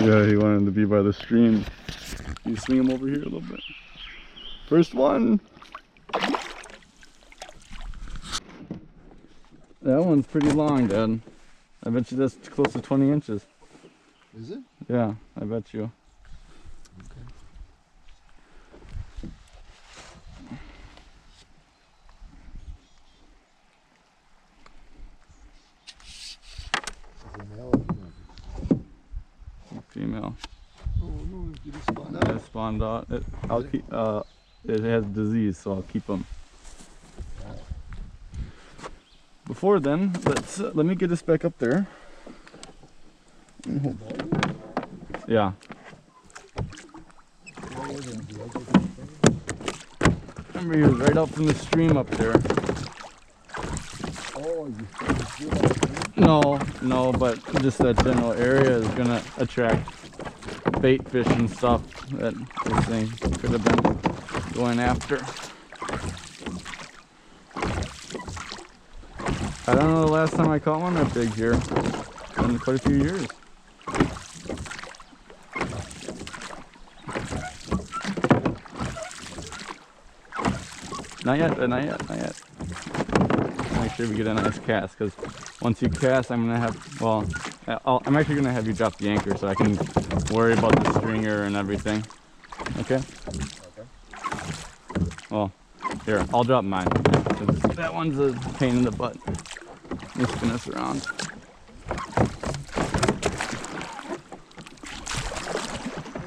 Yeah, he wanted to be by the stream. You swing him over here a little bit. First one. That one's pretty long, Dad. I bet you that's close to 20 inches. Is it? Yeah, I bet you. Okay. Is it male or female? Female. Oh no, did it spawn out? It spawned out. I'll keep. It has disease, so I'll keep them. Before then, let me get this back up there. Yeah. Remember, he was right out from the stream up there. Oh, you No, but just that general area is gonna attract bait fish and stuff that this thing could have been going after. I don't know the last time I caught one that big here. It's been quite a few years. Not yet, not yet, not yet. Make sure we get a nice cast, because once you cast, I'm gonna have, well, I'm actually gonna have you drop the anchor so I can worry about the stringer and everything. Okay? Okay. Well, here, I'll drop mine. That one's a pain in the butt. Let me spin this around.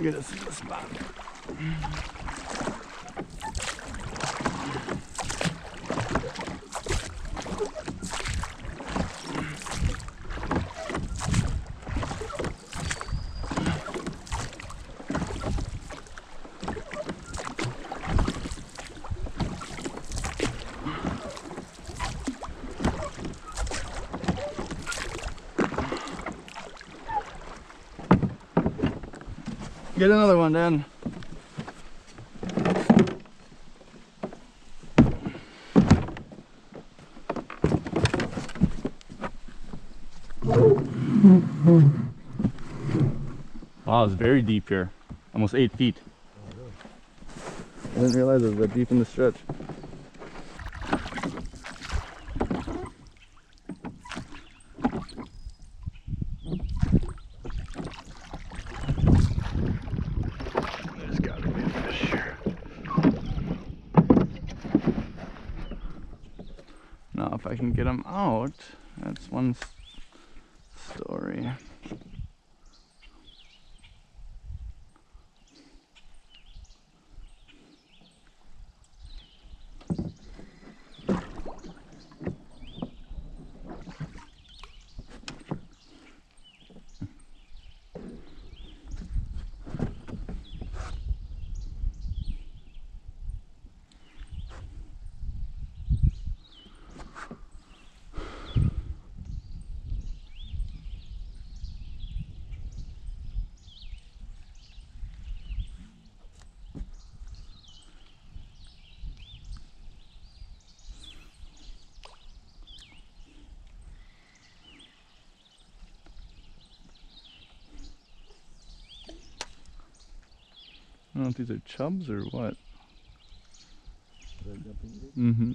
Get us in the spot. Get another one, Dan. Wow, it's very deep here. Almost 8 feet. I didn't realize it was that deep in the stretch. There's gotta be a fish here. Now, if I can get them out, that's one story. I don't know if these are chubs or what. Mm-hmm.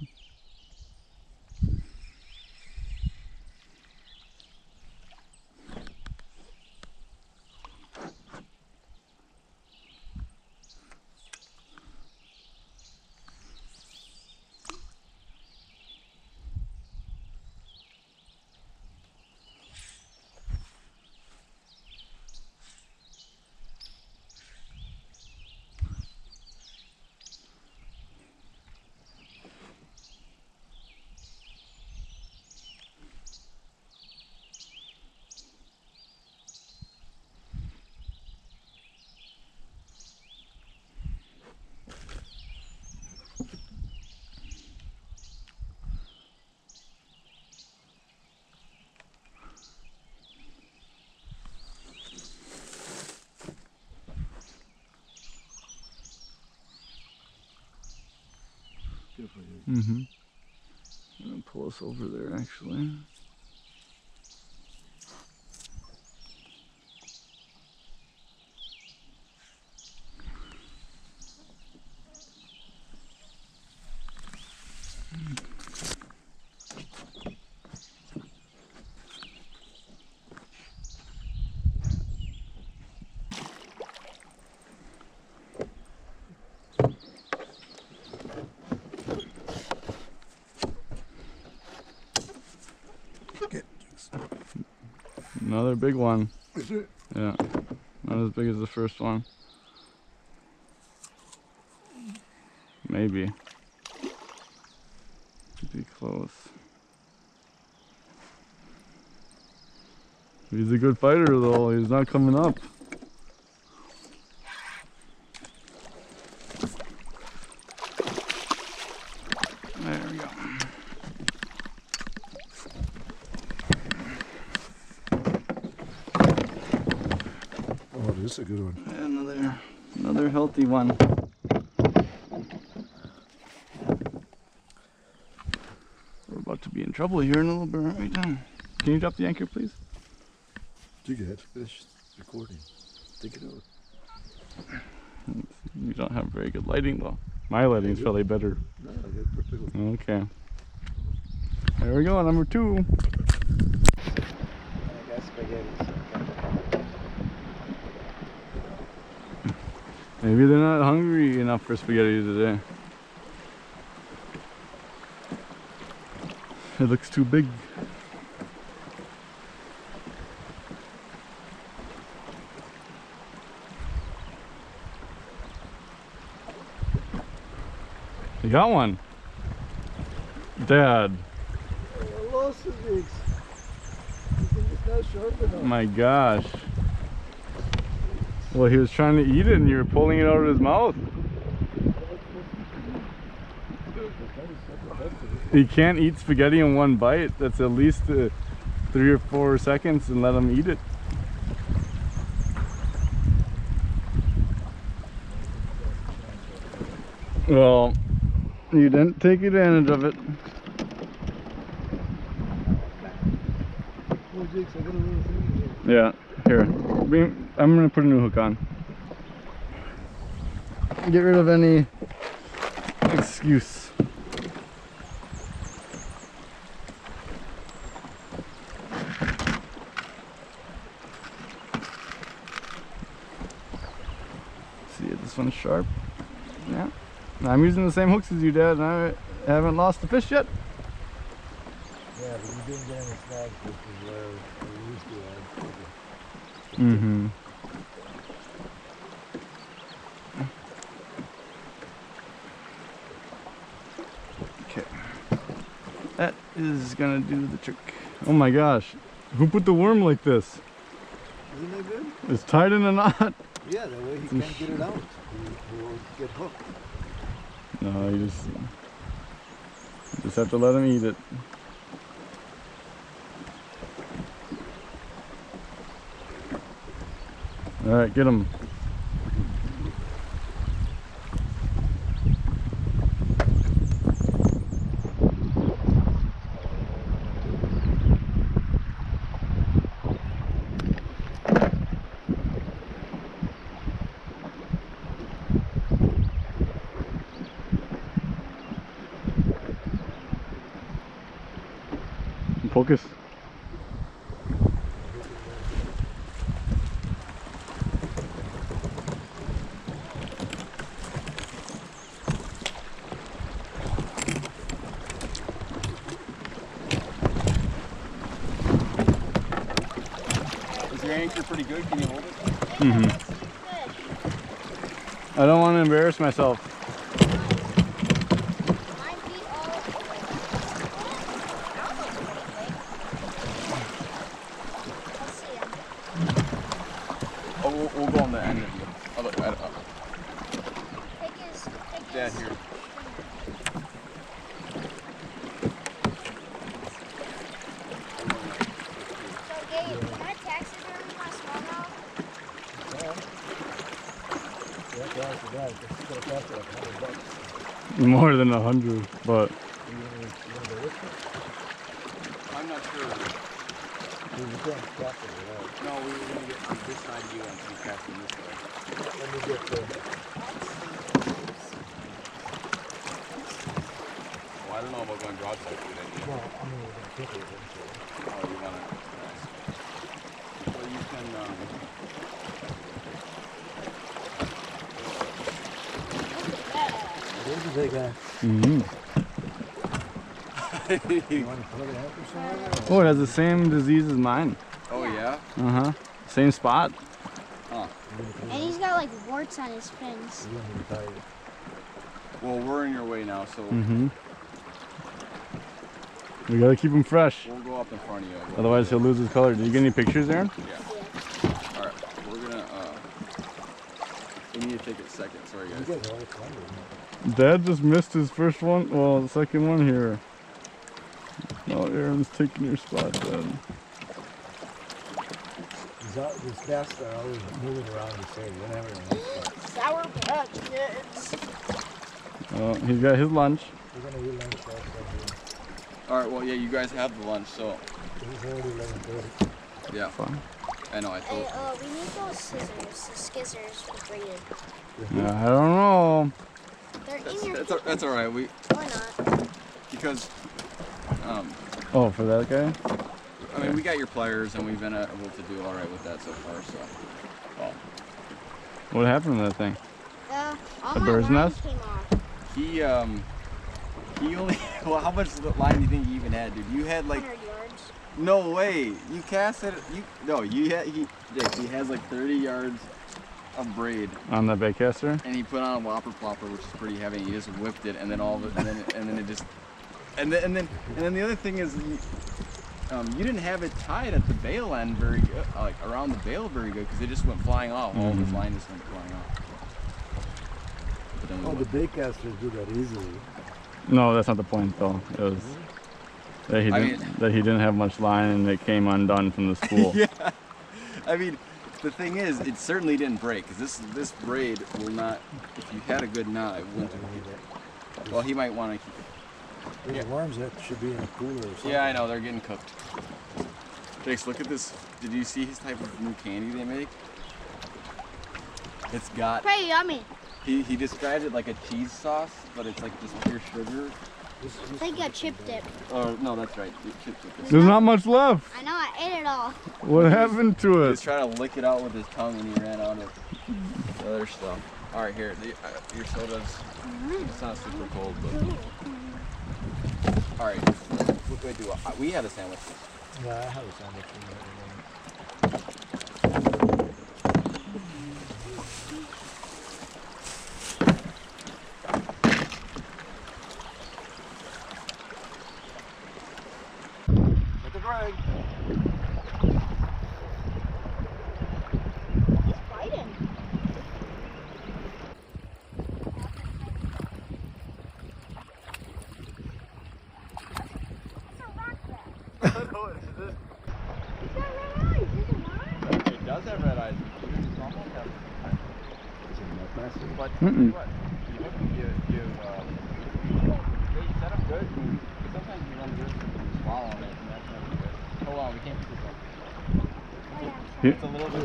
Mm-hmm. I'm gonna pull us over there actually. Another big one. Is it? Yeah. Not as big as the first one. Maybe. Could be close. He's a good fighter though, he's not coming up. There we go. Oh, this is a good one. Another healthy one. We're about to be in trouble here in a little bit, aren't we, Tom? Can you drop the anchor, please? You get finish recording. Take it out. You don't have very good lighting though. My lighting's probably better. No, I got perfect. Okay. There we go, number 2. Maybe they're not hungry enough for spaghetti today. It looks too big. You got one. Dad. I lost the bigs. You think it's not sharp enough? My gosh. Well, he was trying to eat it and you were pulling it out of his mouth. You can't eat spaghetti in one bite. That's at least 3 or 4 seconds and let him eat it. Well, you didn't take advantage of it. Oh, Jakes, I got a little thing here. Yeah, here. I'm gonna put a new hook on. Get rid of any excuse. See if this one's sharp. Yeah. I'm using the same hooks as you, Dad, and I haven't lost the fish yet. Yeah, but you didn't get any snags, which is where we used to have. Mm-hmm. Okay. That is gonna do the trick. Oh my gosh. Who put the worm like this? Isn't that good? It's tied in a knot. Yeah, that way he can't get it out. He will get hooked. No, you just have to let him eat it. All right, get him. Focus. Is your anchor pretty good? Can you hold it? Mm-hmm. I don't want to embarrass myself. Oh, we'll go on the end of you. Dad, here. More than 100, but I'm not sure. No, we were going to get on this side of you and some casting this way. Let me get the... Well, I don't know about going broadside to it. No, I mean, we're going to pick it eventually. Oh, you want to... Well, you can... Where's the big guy? mm-hmm. You want to put it out or something? Oh, it has the same disease as mine. Oh, yeah? yeah? Uh-huh. Same spot? Huh. And he's got like warts on his fins. Well, we're in your way now, so Mm-hmm. We gotta keep him fresh. we'll go up in front of you. Otherwise he'll lose his color. Did you get any pictures, Aaron? Yeah. Alright, we're gonna, we need to take it second. Sorry, guys. Dad just missed his first one. Well, the second one here. Oh, Aaron's taking your spot, Dad. These bass are always moving around the same. Whenever. Sour Patch Kids. Oh, he's got his lunch. We're gonna eat lunch also. Alright, well, yeah, you guys have the lunch, so. It's already 11:30. Yeah. Fine. I know, I Hey, told we need those scissors. The scissors for braided. Yeah, I don't know. They're in your. That's alright, we, Or not. because, Oh, for that guy? I mean, we got your pliers and we've been able to do alright with that so far, so. Well, What happened to that thing? All A my bird's lines nest? came off. he only, well, how much line do you think you even had, dude? You had like, 100 yards. no way, you cast it, Jake, he has like 30 yards of braid, On the baitcaster? and he put on a whopper plopper, which is pretty heavy, and he just whipped it, and then all of it, and then it just, and then the other thing is, you didn't have it tied at the bail end very good, like around the bail very good, because it just went flying off. All this line just went flying off. But then Oh, the baitcasters do that easily. No, that's not the point though. It was that he didn't have much line and it came undone from the spool. Yeah, I mean, the thing is, it certainly didn't break, because this braid will not. If you had a good knot, it wouldn't. Well, he might want to. There's worms that should be in a cooler or something. Yeah, I know, they're getting cooked. Jakes, look at this. Did you see his type of new candy they make? It's got. Pretty yummy. He described it like a cheese sauce, but it's like just pure sugar. It's like a chip dip. Oh no, that's right. Chip dip. There's not much left. I know, I ate it all. What happened to He it? was trying to lick it out with his tongue and he ran out of the other stuff. All right, here, your soda's. It's not super cold, but. All right, what do I do? We had a sandwich. Yeah, I have a sandwich in there. Let the drag. He's biting. It does have red eyes. It's almost have but Mm-mm. what? You set up good. Sometimes you run the risk of them swallowing it, and that's never good. Hold on, we can't pick this up. It's a little bit.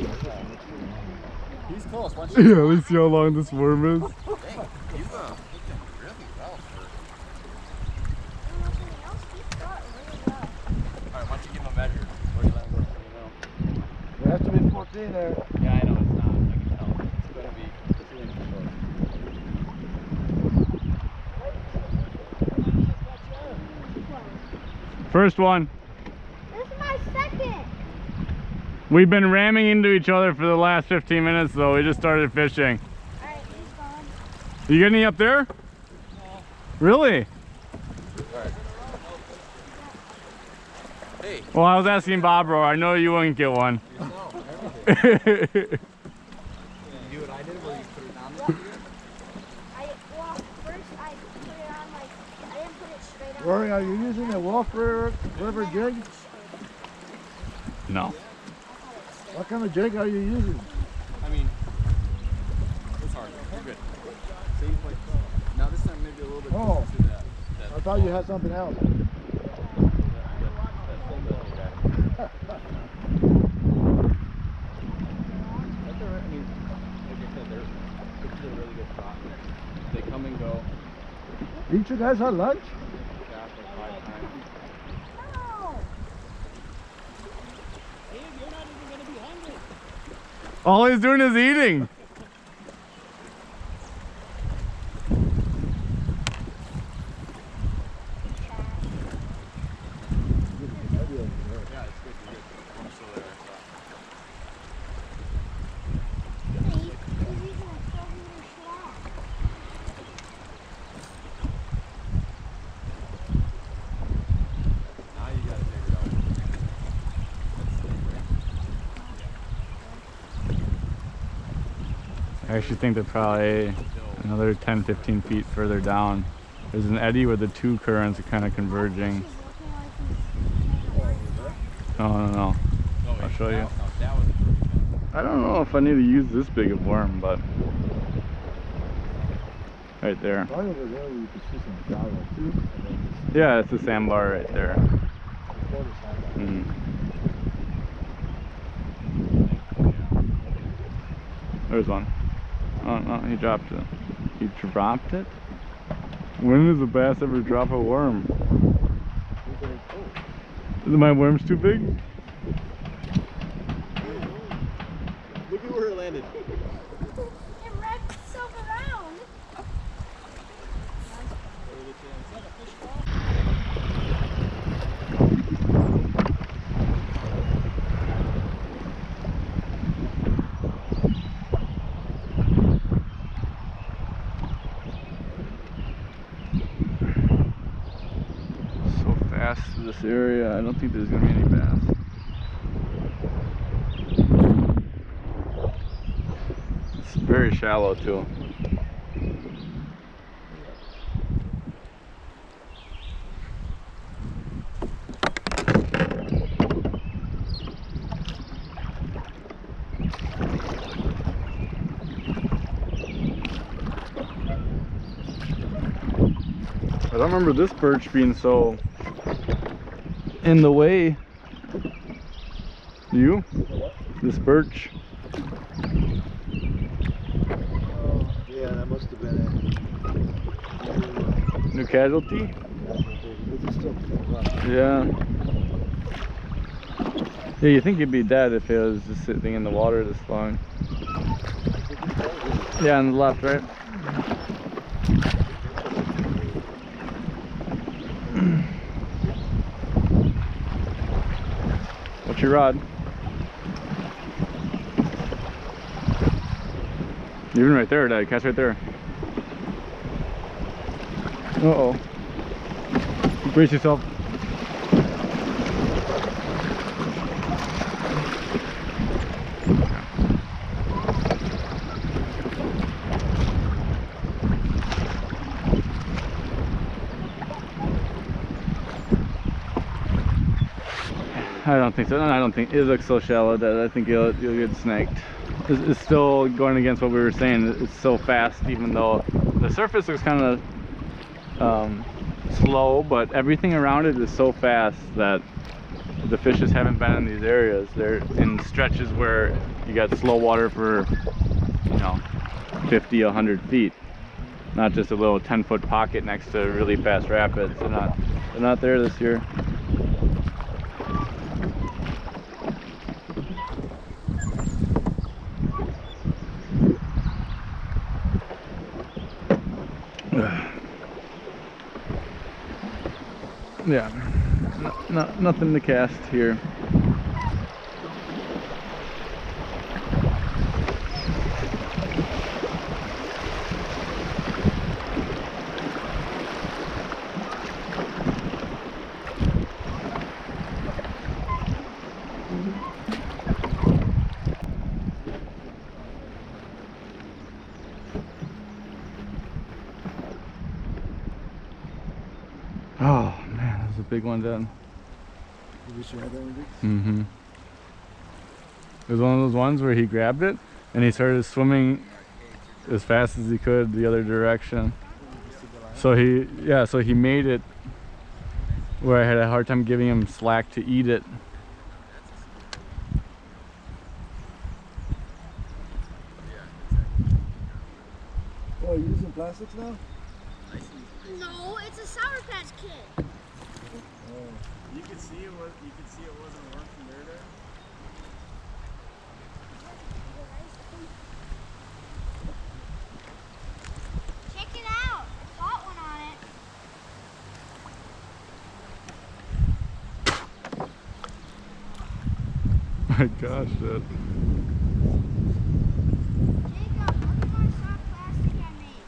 He's close. Once you Yeah, let's see how long this worm is. dang, you've hit him really well for. All right, why don't you give him a measure? Where you let him go? There has to be 14 there. Yeah, I know it's not. I can tell. It's gonna be. It's going to be short. First one. This is my second. We've been ramming into each other for the last 15 minutes though. We just started fishing. Alright, he's gone. You get any up there? No. Really? Hey. Well, I was asking Bob, bro. I know you wouldn't get one. You do what I did, where you put it down there? Well, first I put it on like, I didn't put it straight on. Rory, are you using a Wolf River jig? No. What kind of jig are you using? I mean, it's hard. You're good. See, like, now this time maybe a little bit Oh. closer to that. I thought you had something else. They come and go. Didn't you guys have lunch? Cast like 5 times. All he's doing is eating. Yeah, it's good. I'm still there. I actually think they're probably another 10-15 feet further down. There's an eddy where the two currents are kind of converging. No. I'll show you. I don't know if I need to use this big of worm, but right there. Right over there where you can see some shallow too. Yeah, it's the sandbar right there. Mm. There's one. Oh no, he dropped it. He dropped it? When does a bass ever drop a worm? Is my worm's too big? Look at where it landed. It wrapped itself around. So fast through this area, I don't think there's gonna be any bass. It's very shallow too. I don't remember this perch being so in the way. Do you? This perch? Yeah, that must have been it. New casualty? It's still rough. Yeah. Yeah, you think he'd be dead if it was just sitting in the water this long. Yeah, on the left, right? What's your rod? Even right there, Dad. Catch right there. Uh-oh. Brace yourself. I don't think so. No, I don't think it looks so shallow that I think you'll get snagged. It's still going against what we were saying. It's so fast, even though the surface looks kind of slow, but everything around it is so fast that the fish just haven't been in these areas. They're in stretches where you got slow water for, you know, 50, 100 feet, not just a little 10-foot pocket next to really fast rapids. They're not there this year. Yeah, nothing to cast here. Oh man, there's a big one down. Did you see that one? Mm-hmm. It was one of those ones where he grabbed it and he started swimming as fast as he could the other direction. So he made it where I had a hard time giving him slack to eat it. Oh, you using plastics now? No, it's a Sour Patch Kid. You could see it wasn't a worm from there. Check it out. I caught one on it. My gosh, Dad. Jacob, look at my soft plastic I made.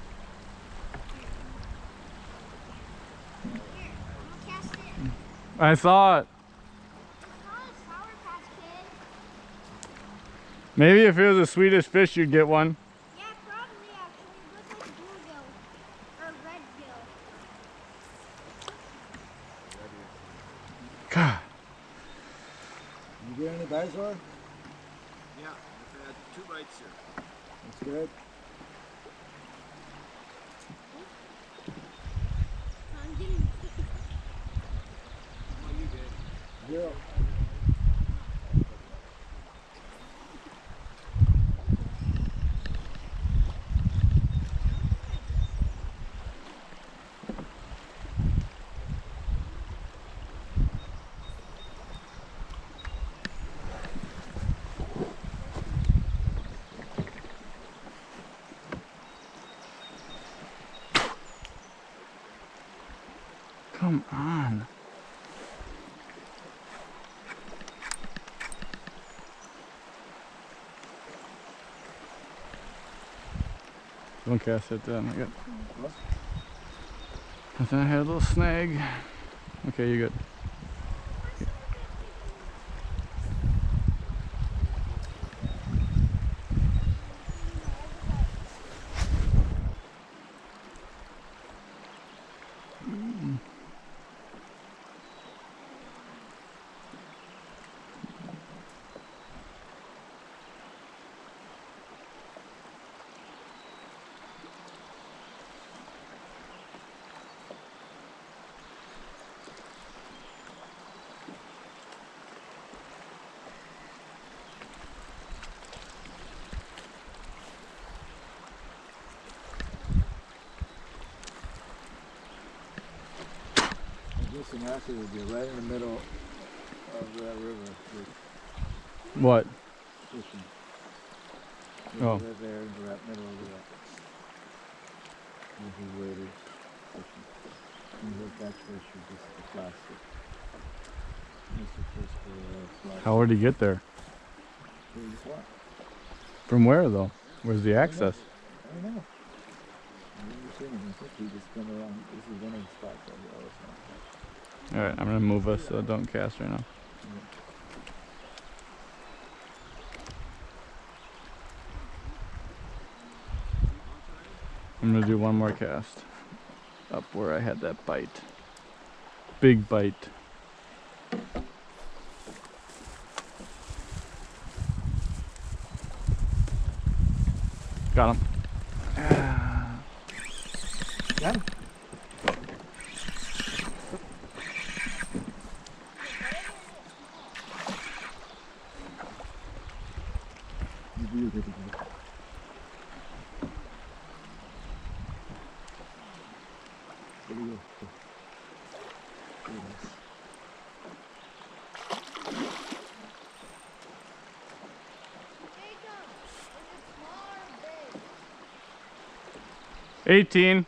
Here, I'm gonna cast it. I saw it. It's not a Sour Patch Kid. Maybe if it was a Swedish fish, you'd get one. Yeah, That's good. I'm getting Yeah. Come on. Don't cast it then. I got. I thought I had a little snag. Okay, you're good. This and acid would be right in the middle of that river. What? Fishing. Oh. Right there into that middle of that. This is where it is fishing. And look, that's fish is just the plastic. This is just the plastic. How would he get there? Here you go. From where though? Where's the access? I don't know. I've never seen him. I think he just went around. This is one of the spots that he always went. Alright, I'm gonna move us so don't cast right now. I'm gonna do one more cast up where I had that bite. Big bite. Got him. Got him. Really good to go. There we go. Very nice. Jacob, is it small or big? 18.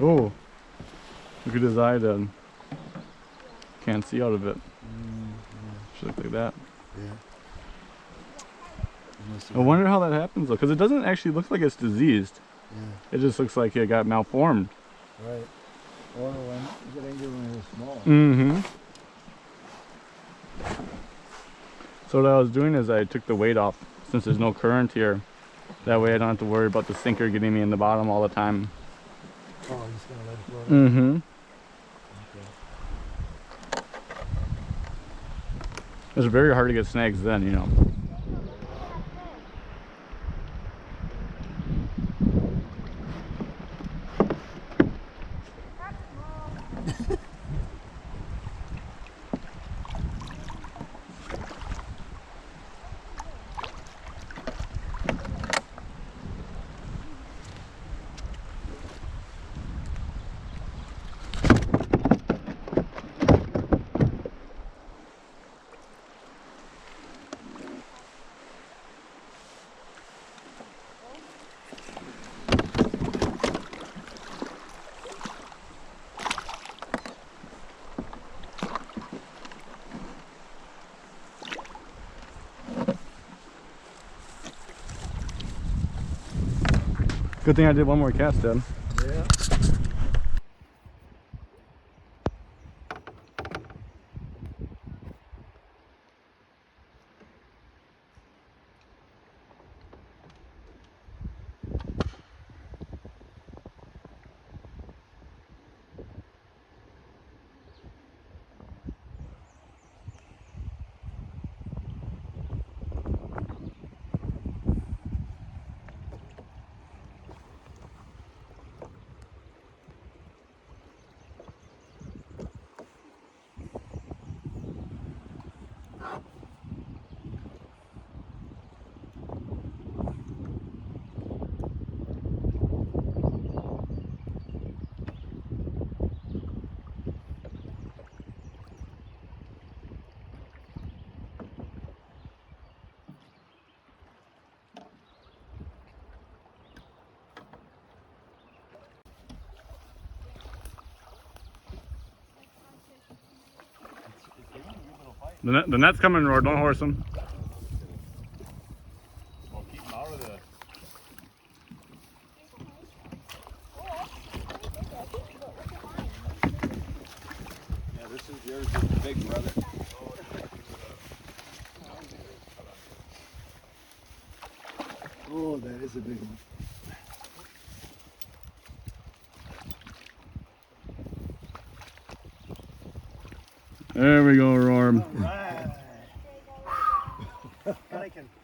Oh, look at his eye then. Can't see out of it. Should look like that. Yeah. I wonder how that happens though, because it doesn't actually look like it's diseased. Yeah. It just looks like it got malformed. Right. Or when you get injured when it's small. Mm-hmm. So what I was doing is I took the weight off since there's no current here. That way I don't have to worry about the sinker getting me in the bottom all the time. Oh, you're just gonna let it float? Mm-hmm. Okay. It's very hard to get snags then, you know. Good thing I did one more cast, Dad. Yeah. The net's coming, Roar. Don't horse him. Well, keep him out of the. Yeah, this is yours, is the big brother. Oh, that is a big one. There we go, Roar. Right.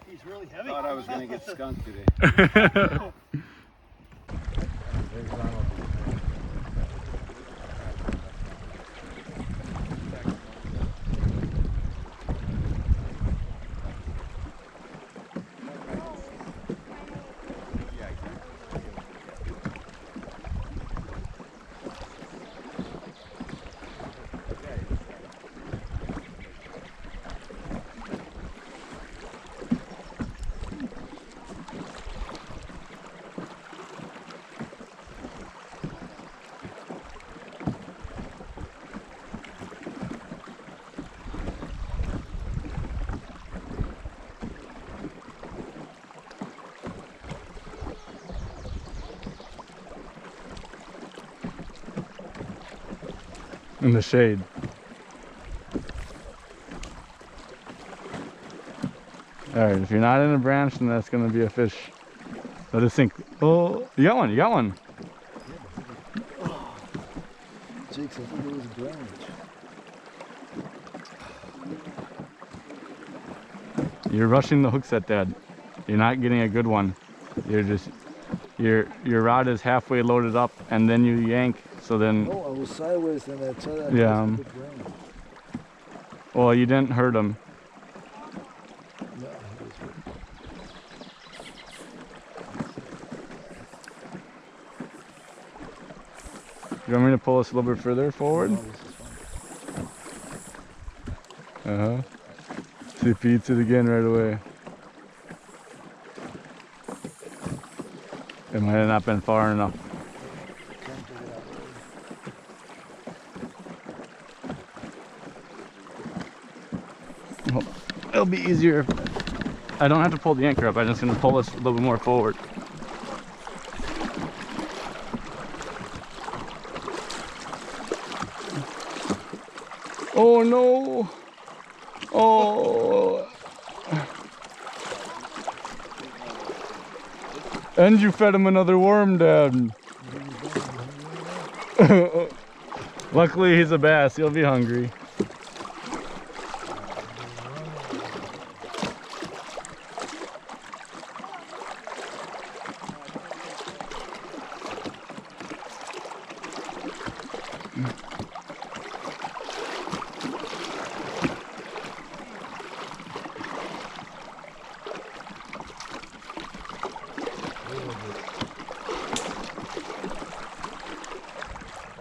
He's really heavy. Thought I was gonna get skunked today. In the shade. Alright, if you're not in a branch, then that's gonna be a fish. Let it sink. Oh, you got one, you got one. Jakes, I think it was a branch. You're rushing the hook set, Dad. You're not getting a good one. You're just, your rod is halfway loaded up, and then you yank. So then, Oh, I was sideways and I saw that. Yeah, was a big branch. well, you didn't hurt him. No, it was good. You want me to pull us a little bit further forward? No, this is fine. Uh-huh. See if he eats it again right away. It might have not been far enough. Can't take it out. It'll be easier if I don't have to pull the anchor up. I'm just going to pull us a little bit more forward. Oh no! Oh! And you fed him another worm, Dad. Luckily he's a bass. He'll be hungry.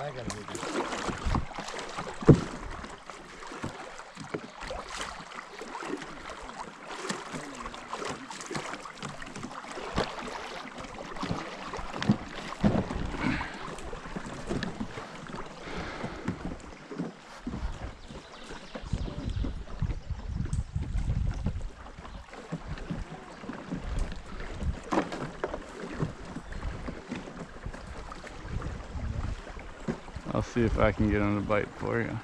I gotta get this. I'll see if I can get him to bite for you.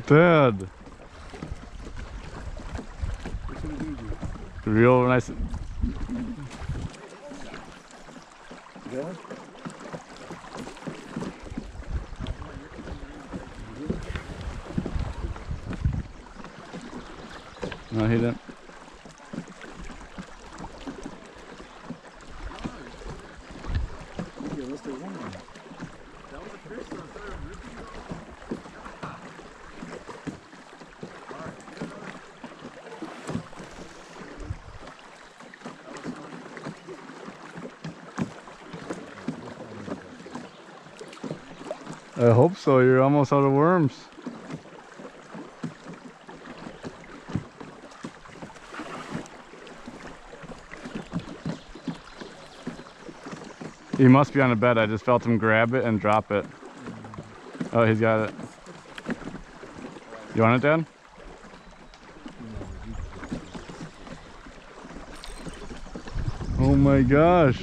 Dad! Real nice. Yeah? No, he didn't. Okay, let's take one more. I hope so. You're almost out of worms. He must be on the bed. I just felt him grab it and drop it. Oh, he's got it. You want it, Dad? Oh my gosh.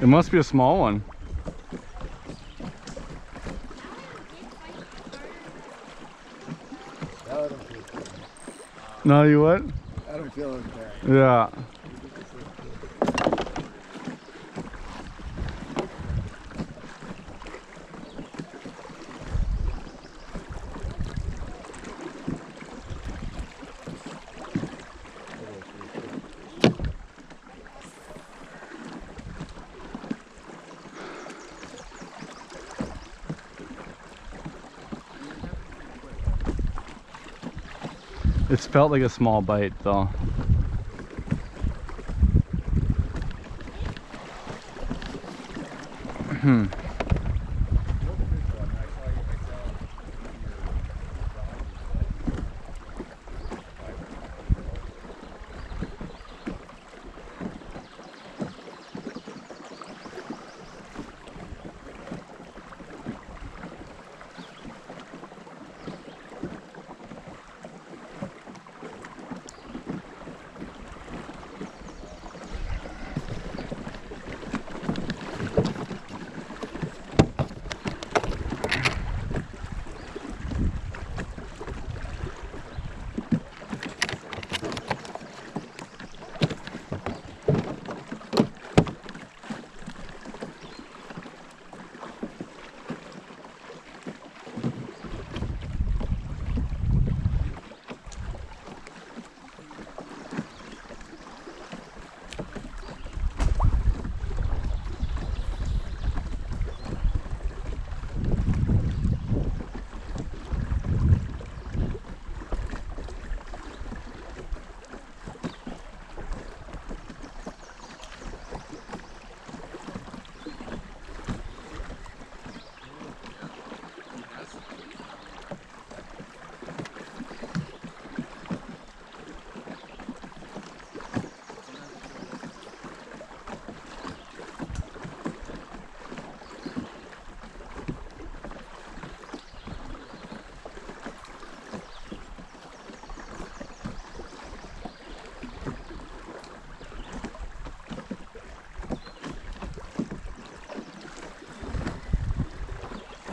It must be a small one. No, you what? I don't feel okay. Yeah. It's felt like a small bite though.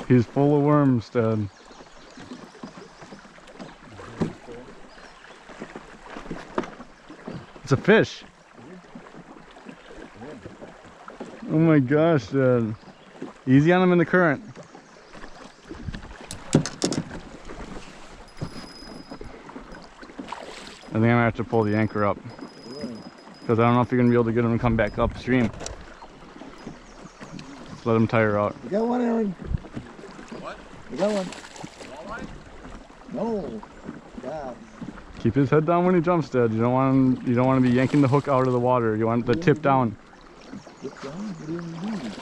He's full of worms, Dad. It's a fish. Oh my gosh, Dad. Easy on him in the current. I think I'm gonna have to pull the anchor up. Because I don't know if you're gonna be able to get him to come back upstream. Just let him tire out. You got one, Aaron? What? You got one? Walleye? No. Yeah. Keep his head down when he jumps, Dad. You don't want him, you don't want to be yanking the hook out of the water. You want the tip down. Get down. What do you mean?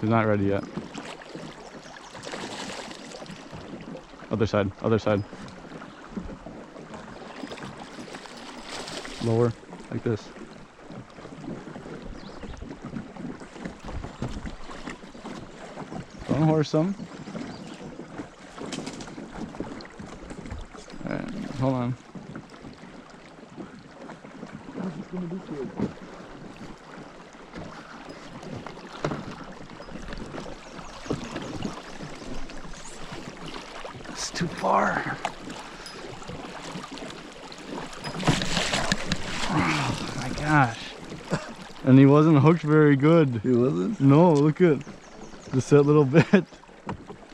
He's not ready yet. Other side, other side. Lower, like this. Don't horse him. Alright, hold on. What's it gonna do to you? It's too far. Oh my gosh. And he wasn't hooked very good. He wasn't? No, look at just that little bit.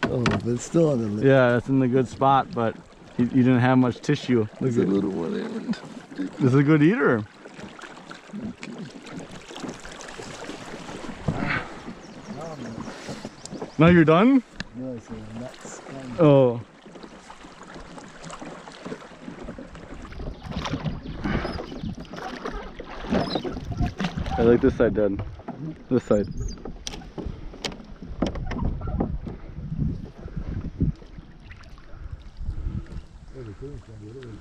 Oh, but it's still on the lip. Yeah, it's in the good spot, but you didn't have much tissue. Look It's a at little one, Aaron. this is a good eater. Okay. Now you're done? No, it's a nuts. Oh. I like this side, Dad. This side.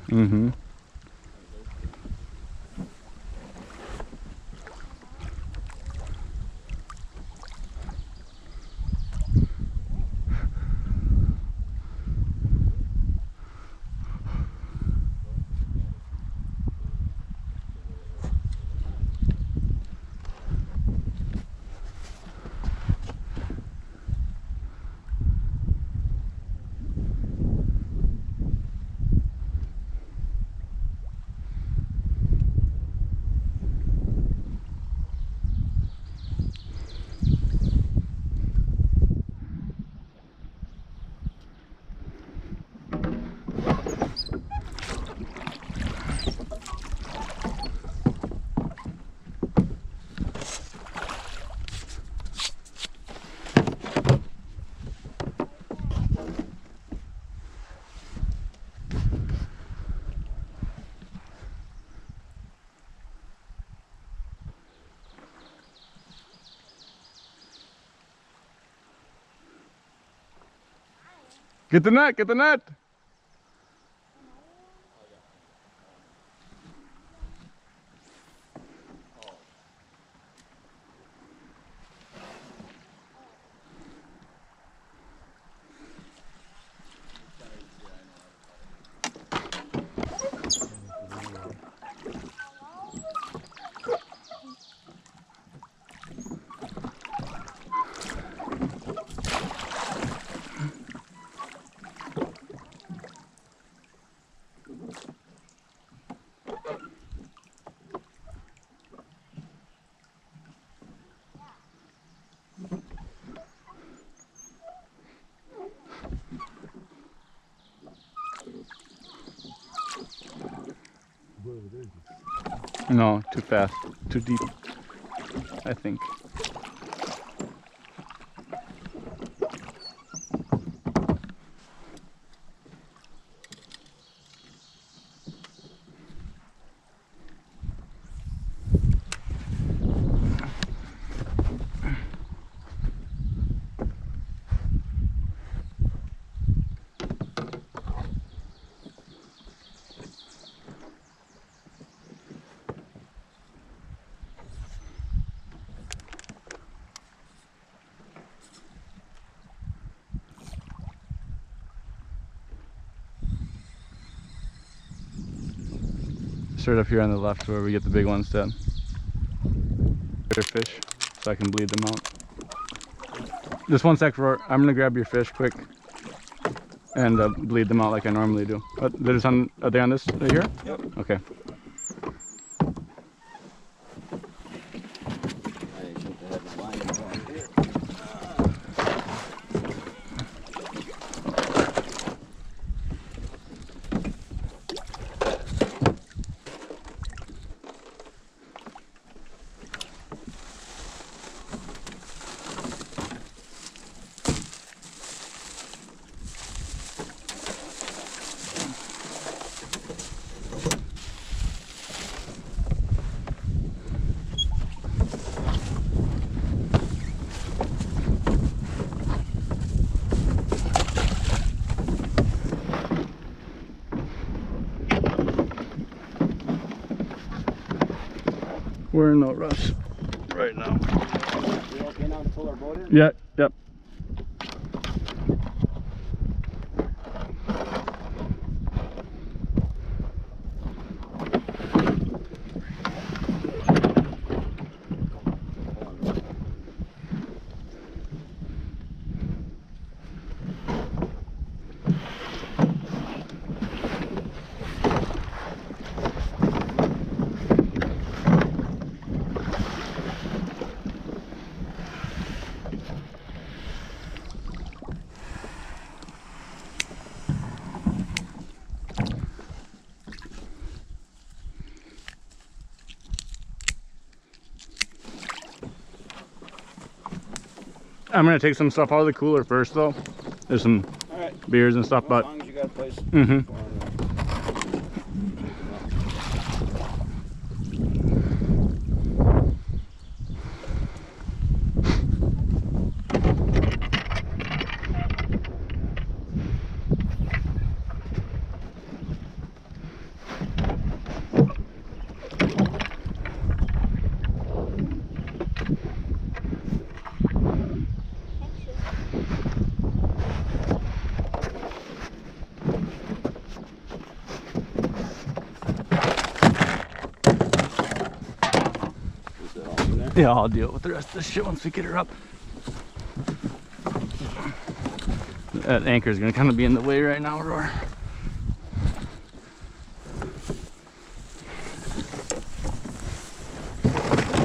Mm-hmm. Get the net, get the net. No, too fast, too deep, I think. Straight up here on the left where we get the big ones to your fish, so I can bleed them out. Just one sec, Roar. I'm gonna grab your fish quick and bleed them out like I normally do. Are they on this right here? Yep. Okay. We're in no rush right now. We okay now to pull our boat in? Yeah, yep. I'm gonna take some stuff out of the cooler first though. There's some beers and stuff, but As long as you got a place. Yeah, I'll deal with the rest of this shit once we get her up. That anchor's gonna kind of be in the way right now, Roar.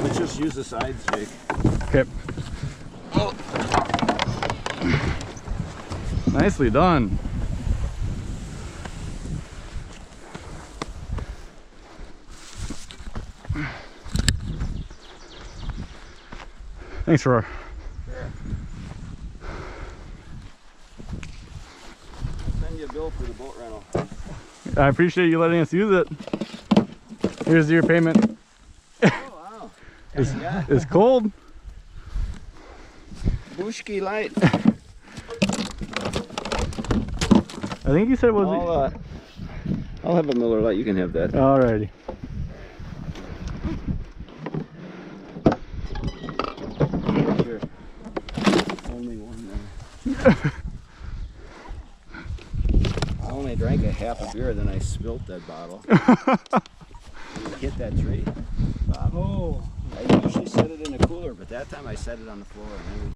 Let's just use the sides, Jake. Okay. Oh. Nicely done. Thanks, Roar. Sure. Send you a bill for the boat rental. I appreciate you letting us use it. Here's your payment. Oh, wow. It's cold. Bushki light. I think you said it was. I'll have a Miller Lite. You can have that. Alrighty. Sure. Only one there. I only drank a half a beer, then I spilt that bottle. Hit that tree. Oh. I usually set it in a cooler, but that time I set it on the floor and then we